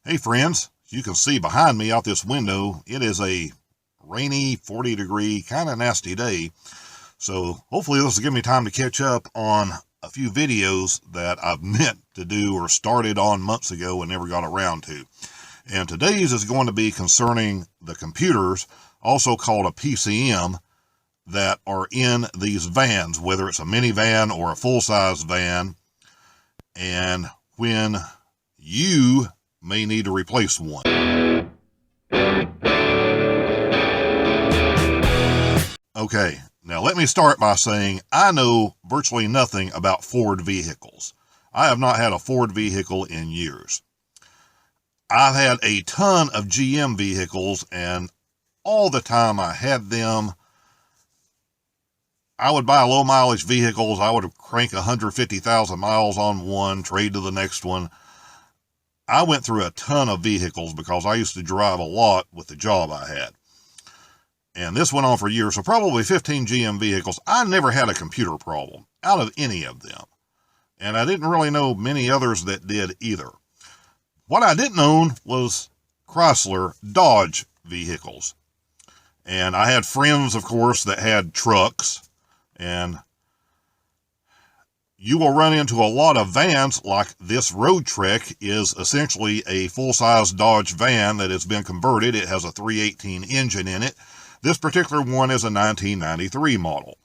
Hey friends, as you can see behind me out this window, it is a rainy 40-degree kind of nasty day. So hopefully this will give me time to catch up on a few videos that I've meant to do or started on months ago and never got around to. And today's is going to be concerning the computers, also called a PCM, that are in these vans, whether it's a minivan or a full-size van, and when you may need to replace one. Okay, now let me start by saying I know virtually nothing about Ford vehicles. I have not had a Ford vehicle in years. I've had a ton of GM vehicles, and all the time I had them, I would buy low mileage vehicles. I would crank 150,000 miles on one, trade to the next one. I went through a ton of vehicles because I used to drive a lot with the job I had. And this went on for years, so probably 15 GM vehicles. I never had a computer problem out of any of them. And I didn't really know many others that did either. What I didn't own was Chrysler Dodge vehicles. And I had friends, of course, that had trucks. And you will run into a lot of vans like this Roadtrek is essentially a full-size Dodge van that has been converted. It has a 318 engine in it. This particular one is a 1993 model.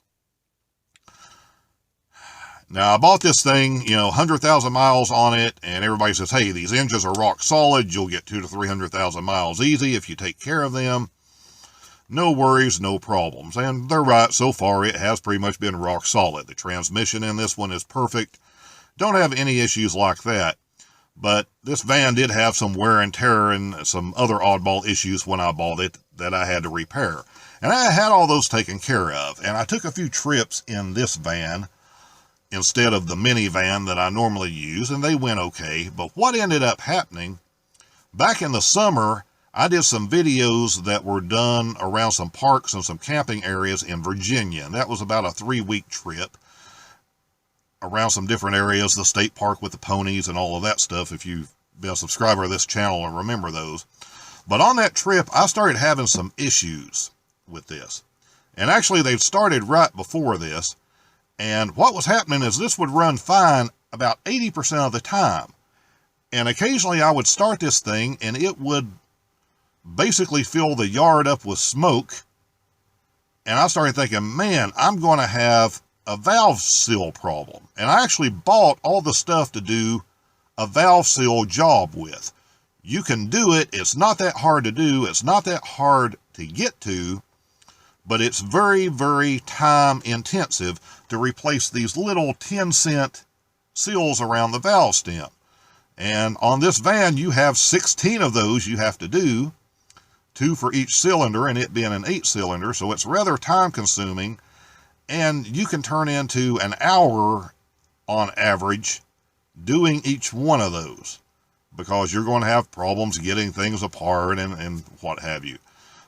Now, I bought this thing, 100,000 miles on it, and everybody says, hey, these engines are rock solid. You'll get 200,000 to 300,000 miles easy if you take care of them. No worries, no problems. And they're right, so far it has pretty much been rock solid. The transmission in this one is perfect. Don't have any issues like that. But this van did have some wear and tear and some other oddball issues when I bought it that I had to repair. And I had all those taken care of. And I took a few trips in this van instead of the minivan that I normally use, and they went okay. But what ended up happening, back in the summer, I did some videos that were done around some parks and some camping areas in Virginia. And that was about a 3-week trip around some different areas, the state park with the ponies and all of that stuff, if you've been a subscriber of this channel and remember those. But on that trip, I started having some issues with this. And actually, they'd started right before this. And what was happening is this would run fine about 80% of the time. And occasionally I would start this thing and it would basically fill the yard up with smoke. And I started thinking, man, I'm going to have a valve seal problem. And I actually bought all the stuff to do a valve seal job with. You can do it. It's not that hard to do. It's not that hard to get to, but it's very, very time intensive to replace these little 10-cent seals around the valve stem. And on this van, you have 16 of those you have to do. 2 for each cylinder, and it being an 8-cylinder, so it's rather time-consuming, and you can turn into an hour on average doing each one of those because you're going to have problems getting things apart and what have you.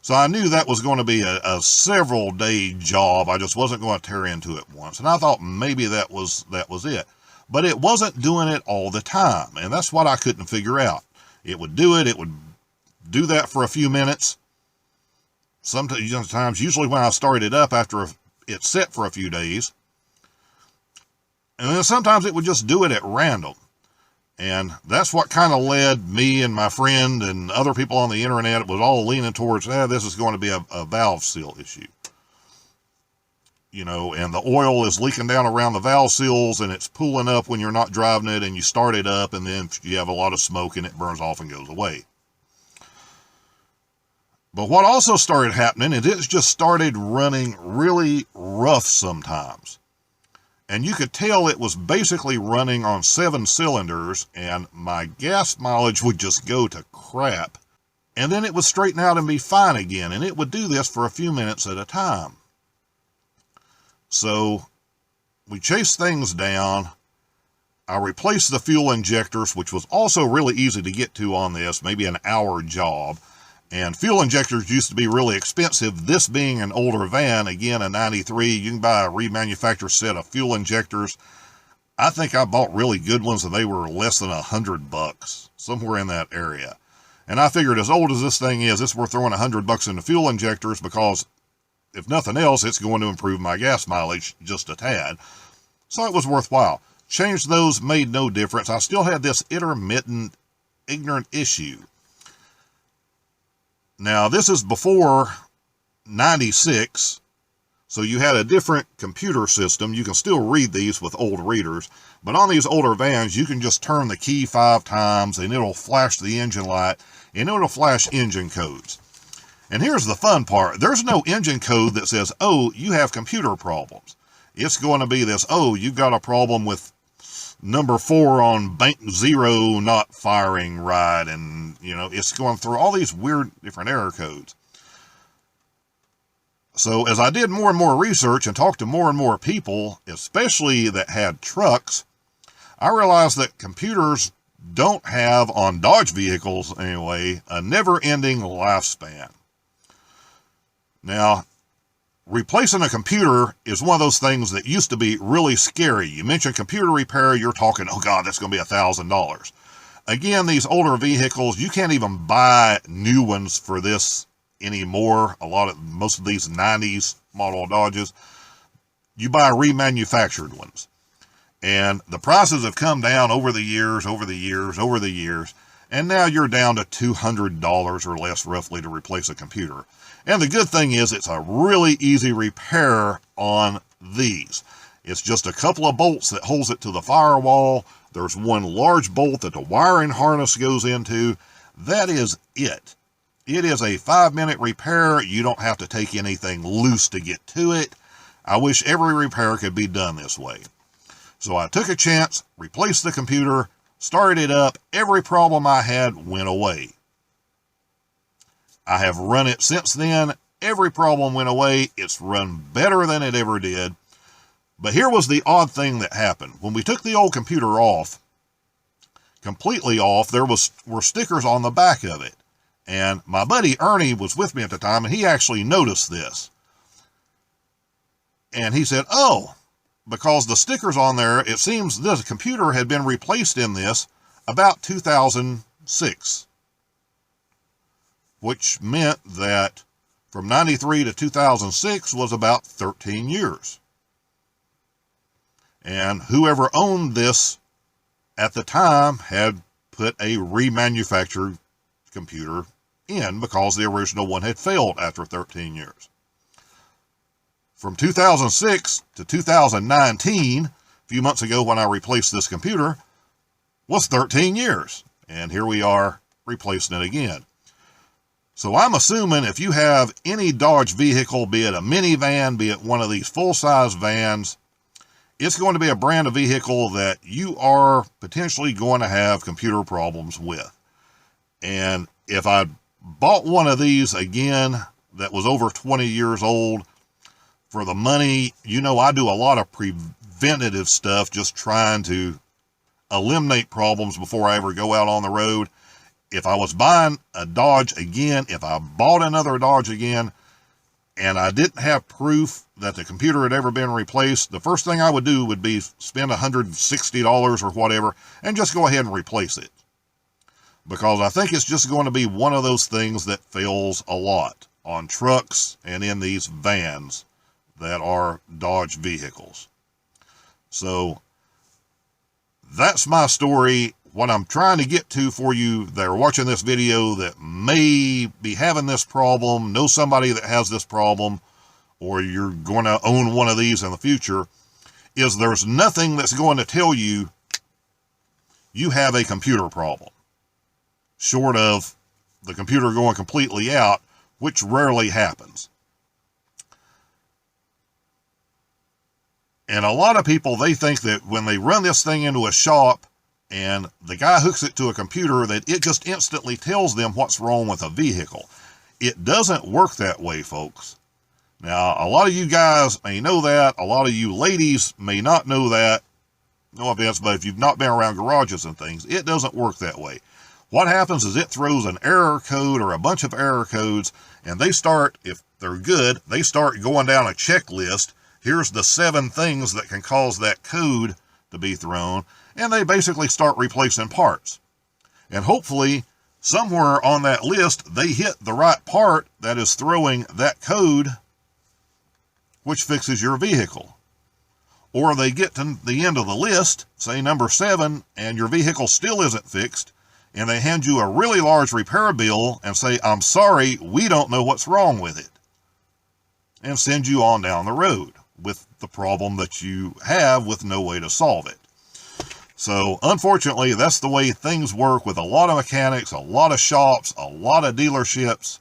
So I knew that was going to be a several-day job. I just wasn't going to tear into it once, and I thought maybe that was it. But it wasn't doing it all the time, and that's what I couldn't figure out. It would do it. It would do that for a few minutes. Sometimes, usually when I started it up after it's set for a few days. And then sometimes it would just do it at random. And that's what kind of led me and my friend and other people on the internet, it was all leaning towards, this is going to be a valve seal issue. And the oil is leaking down around the valve seals and it's pooling up when you're not driving it, and you start it up and then you have a lot of smoke and it burns off and goes away. But what also started happening is it just started running really rough sometimes. And you could tell it was basically running on 7 cylinders, and my gas mileage would just go to crap. And then it would straighten out and be fine again, and it would do this for a few minutes at a time. So we chased things down. I replaced the fuel injectors, which was also really easy to get to on this, maybe an hour job. And fuel injectors used to be really expensive. This being an older van, again, a 93, you can buy a remanufactured set of fuel injectors. I think I bought really good ones and they were less than $100, somewhere in that area. And I figured, as old as this thing is, it's worth throwing $100 into fuel injectors, because if nothing else, it's going to improve my gas mileage just a tad. So it was worthwhile. Changed those, made no difference. I still had this intermittent, ignorant issue. Now, this is before 96, so you had a different computer system. You can still read these with old readers, but on these older vans, you can just turn the key 5 times, and it'll flash the engine light, and it'll flash engine codes. And here's the fun part. There's no engine code that says, oh, you have computer problems. It's going to be this, oh, you've got a problem with number 4 on bank 0 not firing right, and, you know, it's going through all these weird different error codes. So as I did more and more research and talked to more and more people, especially that had trucks, I realized that computers don't have, on Dodge vehicles anyway, a never-ending lifespan. Now, replacing a computer is one of those things that used to be really scary. You mention computer repair, you're talking, oh God, that's going to be $1,000. Again, these older vehicles, you can't even buy new ones for this anymore. Most of these 90s model Dodges, you buy remanufactured ones. And the prices have come down over the years, and now you're down to $200 or less roughly to replace a computer. And the good thing is, it's a really easy repair on these. It's just a couple of bolts that holds it to the firewall. There's one large bolt that the wiring harness goes into. That is it. It is a 5-minute repair. You don't have to take anything loose to get to it. I wish every repair could be done this way. So I took a chance, replaced the computer, started it up. Every problem I had went away. I have run it since then. Every problem went away. It's run better than it ever did. But here was the odd thing that happened. When we took the old computer off, completely off, there were stickers on the back of it. And my buddy Ernie was with me at the time, and he actually noticed this. And he said, oh, because the stickers on there, it seems this computer had been replaced in this about 2006. Which meant that from 93 to 2006 was about 13 years. And whoever owned this at the time had put a remanufactured computer in, because the original one had failed after 13 years. From 2006 to 2019, a few months ago when I replaced this computer, was 13 years. And here we are replacing it again. So I'm assuming if you have any Dodge vehicle, be it a minivan, be it one of these full-size vans, it's going to be a brand of vehicle that you are potentially going to have computer problems with. And if I bought one of these again that was over 20 years old, for the money, you know, I do a lot of preventative stuff, just trying to eliminate problems before I ever go out on the road. If I was buying a Dodge again, if I bought another Dodge again, and I didn't have proof that the computer had ever been replaced, the first thing I would do would be spend $160 or whatever and just go ahead and replace it. Because I think it's just going to be one of those things that fails a lot on trucks and in these vans that are Dodge vehicles. So that's my story. What I'm trying to get to for you that are watching this video that may be having this problem, know somebody that has this problem, or you're going to own one of these in the future, is there's nothing that's going to tell you you have a computer problem, short of the computer going completely out, which rarely happens. And a lot of people, they think that when they run this thing into a shop and the guy hooks it to a computer, that it just instantly tells them what's wrong with a vehicle. It doesn't work that way, folks. Now, a lot of you guys may know that. A lot of you ladies may not know that. No offense, but if you've not been around garages and things, it doesn't work that way. What happens is it throws an error code or a bunch of error codes, and they start, if they're good, they start going down a checklist. Here's the 7 things that can cause that code to be thrown, and they basically start replacing parts. And hopefully, somewhere on that list, they hit the right part that is throwing that code, which fixes your vehicle. Or they get to the end of the list, say number 7, and your vehicle still isn't fixed, and they hand you a really large repair bill and say, I'm sorry, we don't know what's wrong with it, and send you on down the road with the problem that you have with no way to solve it. So, unfortunately, that's the way things work with a lot of mechanics, a lot of shops, a lot of dealerships.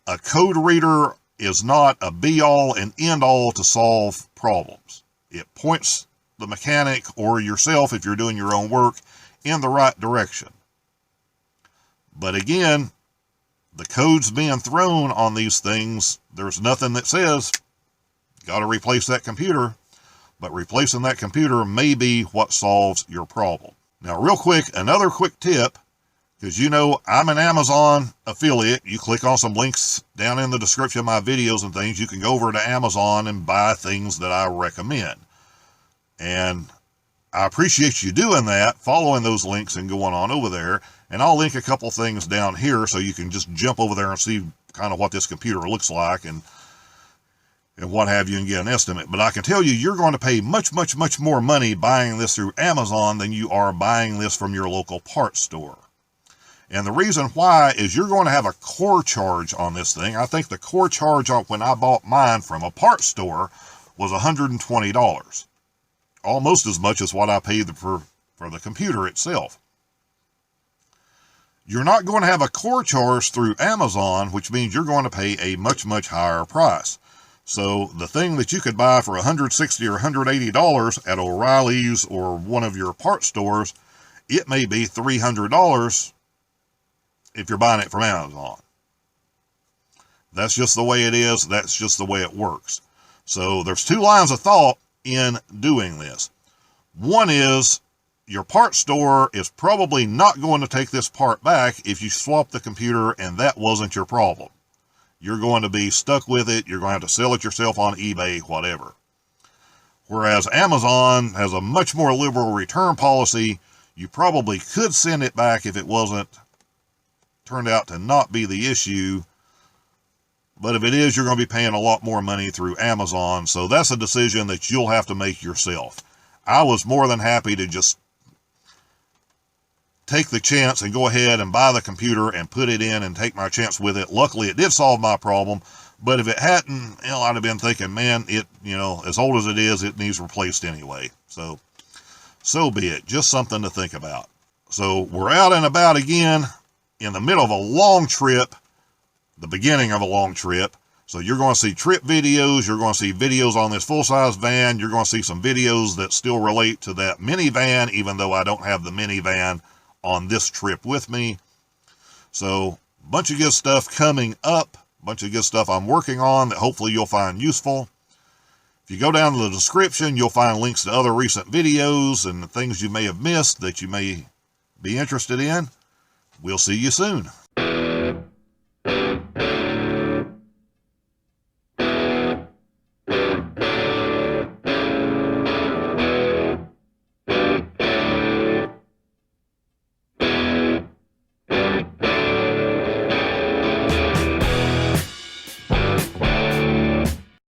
A code reader is not a be-all and end-all to solve problems. It points the mechanic or yourself, if you're doing your own work, in the right direction. But again, the codes being thrown on these things, there's nothing that says, got to replace that computer. But replacing that computer may be what solves your problem. Now, real quick, another quick tip, because you know I'm an Amazon affiliate. You click on some links down in the description of my videos and things. You can go over to Amazon and buy things that I recommend. And I appreciate you doing that, following those links and going on over there. And I'll link a couple things down here so you can just jump over there and see kind of what this computer looks like and what have you, and get an estimate. But I can tell you, you're going to pay much, much, much more money buying this through Amazon than you are buying this from your local parts store. And the reason why is you're going to have a core charge on this thing. I think the core charge on when I bought mine from a parts store was $120. Almost as much as what I paid for the computer itself. You're not going to have a core charge through Amazon, which means you're going to pay a much, much higher price. So the thing that you could buy for $160 or $180 at O'Reilly's or one of your parts stores, it may be $300 if you're buying it from Amazon. That's just the way it is. That's just the way it works. So there's two lines of thought in doing this. One is your parts store is probably not going to take this part back if you swap the computer and that wasn't your problem. You're going to be stuck with it. You're going to have to sell it yourself on eBay, whatever. Whereas Amazon has a much more liberal return policy. You probably could send it back if it turned out to not be the issue. But if it is, you're going to be paying a lot more money through Amazon. So that's a decision that you'll have to make yourself. I was more than happy to just take the chance and go ahead and buy the computer and put it in and take my chance with it. Luckily, it did solve my problem. But if it hadn't, I'd have been thinking, man, as old as it is, it needs replaced anyway. So be it. Just something to think about. So we're out and about again in the middle of a long trip, the beginning of a long trip. So you're going to see trip videos. You're going to see videos on this full-size van. You're going to see some videos that still relate to that minivan, even though I don't have the minivan on this trip with me. So a bunch of good stuff coming up, a bunch of good stuff I'm working on that hopefully you'll find useful. If you go down to the description, you'll find links to other recent videos and things you may have missed that you may be interested in. We'll see you soon.